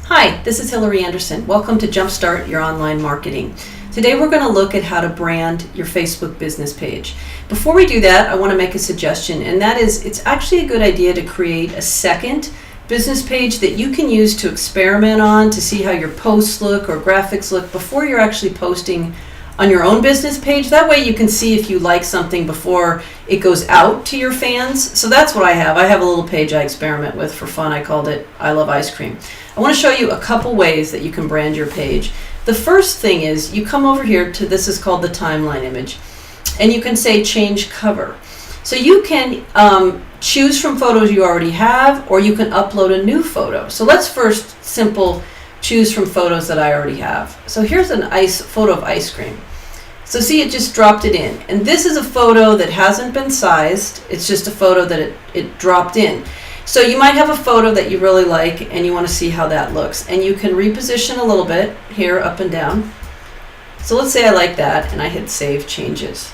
Hi, this is Hillary Anderson. Welcome to Jumpstart Your Online Marketing. Today we're going to look at how to brand your Facebook business page. Before we do that, I want to make a suggestion, and that is it's actually a good idea to create a second business page that you can use to experiment on, to see how your posts look or graphics look before you're actually posting on your own business page. That way you can see if you like something before it goes out to your fans. So that's what I have. I have a little page I experiment with for fun. I called it I Love Ice Cream. I want to show you a couple ways that you can brand your page. The first thing is you come over here to, this is called the timeline image, and you can say change cover. So you can choose from photos you already have, or you can upload a new photo. So let's first choose from photos that I already have. So here's an photo of ice cream. So see, it just dropped it in. And this is a photo that hasn't been sized. It's just a photo that it dropped in. So you might have a photo that you really like and you want to see how that looks. And you can reposition a little bit here, up and down. So let's say I like that and I hit Save Changes.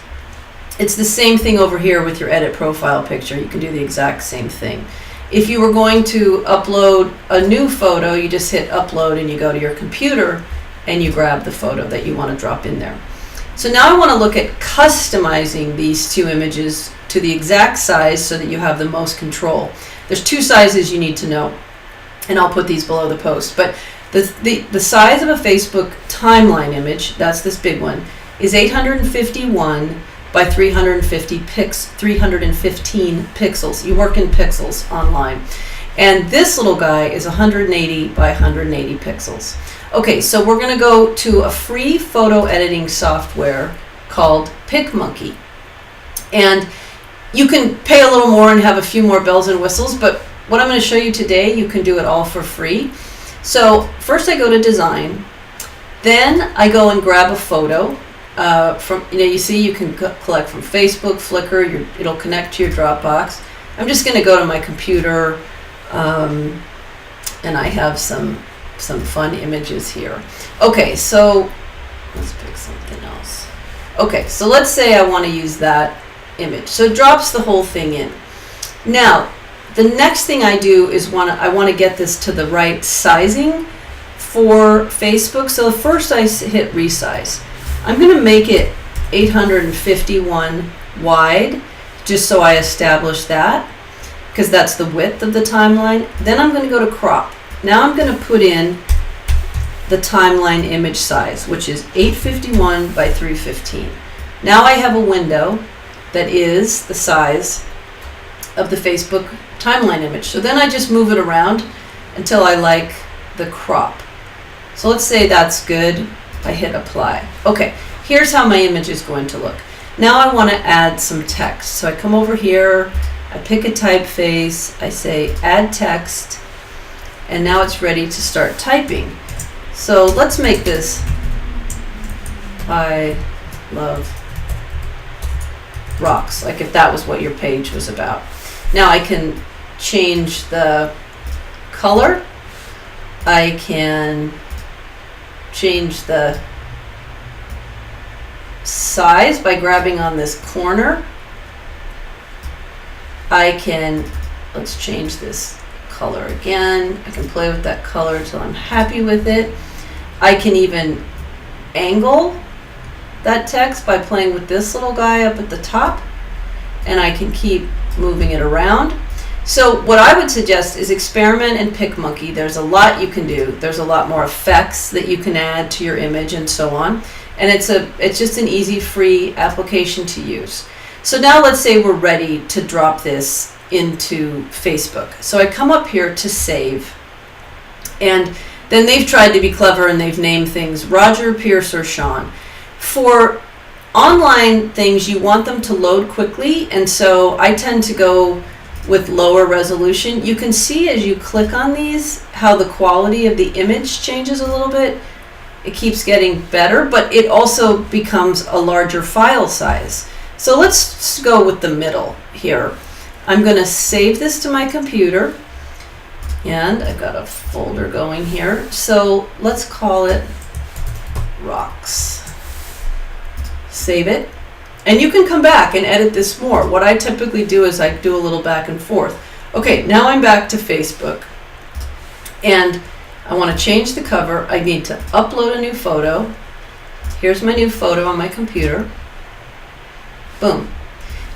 It's the same thing over here with your edit profile picture. You can do the exact same thing. If you were going to upload a new photo, you just hit upload and you go to your computer and you grab the photo that you want to drop in there. So now I want to look at customizing these two images to the exact size so that you have the most control. There's two sizes you need to know, and I'll put these below the post. But the size of a Facebook timeline image, that's this big one, is 851 by 315 pixels. You work in pixels online. And this little guy is 180 by 180 pixels. Okay, so we're going to go to a free photo editing software called PicMonkey. And you can pay a little more and have a few more bells and whistles, but what I'm going to show you today, you can do it all for free. So first I go to design, then I go and grab a photo. You see you can collect from Facebook, Flickr, it'll connect to your Dropbox. I'm just going to go to my computer, and I have some fun images here. Okay, so let's pick something else. Okay, so let's say I want to use that image. So it drops the whole thing in. Now, the next thing I do is I want to get this to the right sizing for Facebook. So first I hit resize. I'm going to make it 851 wide, just so I establish that, because that's the width of the timeline. Then I'm going to go to crop. Now I'm going to put in the timeline image size, which is 851 by 315. Now I have a window that is the size of the Facebook timeline image. So then I just move it around until I like the crop. So let's say that's good. I hit apply. Okay, here's how my image is going to look. Now I want to add some text. So I come over here, I pick a typeface, I say add text, and now it's ready to start typing. So let's make this I love rocks, like if that was what your page was about. Now I can change the color. I can change the size by grabbing on this corner. Let's change this color again. I can play with that color until I'm happy with it. I can even angle that text by playing with this little guy up at the top, and I can keep moving it around. So what I would suggest is experiment and PicMonkey. There's a lot you can do. There's a lot more effects that you can add to your image and so on. And it's just an easy, free application to use. So now let's say we're ready to drop this into Facebook. So I come up here to save, and then they've tried to be clever and they've named things Roger, Pierce, or Sean. For online things, you want them to load quickly, and so I tend to go with lower resolution. You can see as you click on these how the quality of the image changes a little bit. It keeps getting better, but it also becomes a larger file size. So let's go with the middle here. I'm going to save this to my computer, and I've got a folder going here. So let's call it Rocks. Save it, and you can come back and edit this more. What I typically do is I do a little back and forth. Okay, now I'm back to Facebook, and I want to change the cover. I need to upload a new photo. Here's my new photo on my computer. Boom.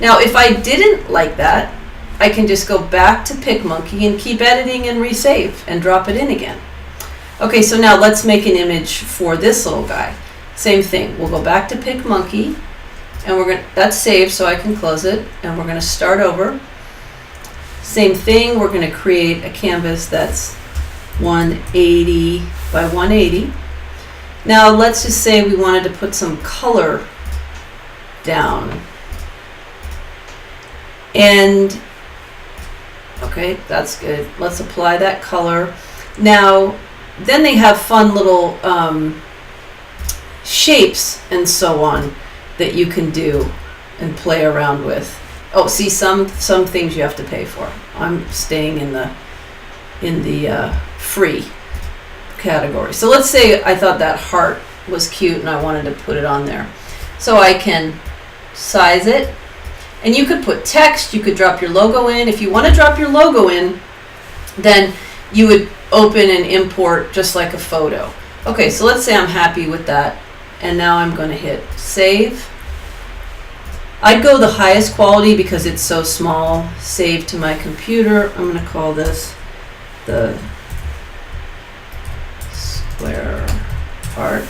Now, if I didn't like that, I can just go back to PicMonkey and keep editing and resave and drop it in again. Okay, so now let's make an image for this little guy. Same thing. We'll go back to PicMonkey, and that's saved, so I can close it, and we're going to start over. Same thing. We're going to create a canvas that's 180 by 180. Now let's just say we wanted to put some color down. And okay, that's good. Let's apply that color. Now, then they have fun little shapes and so on that you can do and play around with. Oh, see, some things you have to pay for. I'm staying in the free category. So let's say I thought that heart was cute and I wanted to put it on there. So I can size it, and you could put text, you could drop your logo in. If you want to drop your logo in, then you would open and import just like a photo. Okay, so let's say I'm happy with that, and now I'm going to hit save. I'd go the highest quality because it's so small. Save to my computer. I'm going to call this the square heart.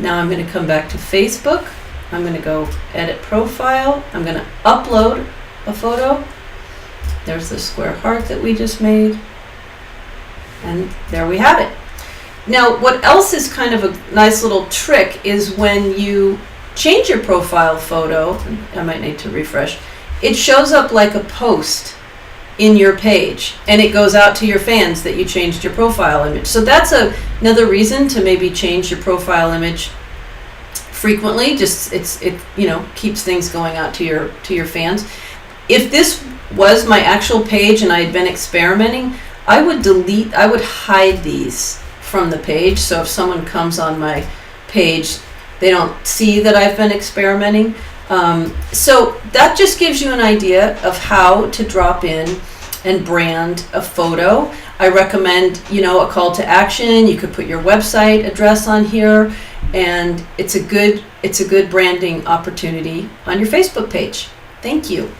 Now I'm going to come back to Facebook. I'm going to go edit profile. I'm going to upload a photo. There's the square heart that we just made. And there we have it. Now, what else is kind of a nice little trick is when you change your profile photo, I might need to refresh, it shows up like a post in your page, and it goes out to your fans that you changed your profile image. So that's another reason to maybe change your profile image frequently. Just it keeps things going out to your fans. If this was my actual page and I had been experimenting, I would hide these from the page, so if someone comes on my page, they don't see that I've been experimenting. So that just gives you an idea of how to drop in and brand a photo. I recommend, a call to action. You could put your website address on here, and it's a good branding opportunity on your Facebook page. Thank you.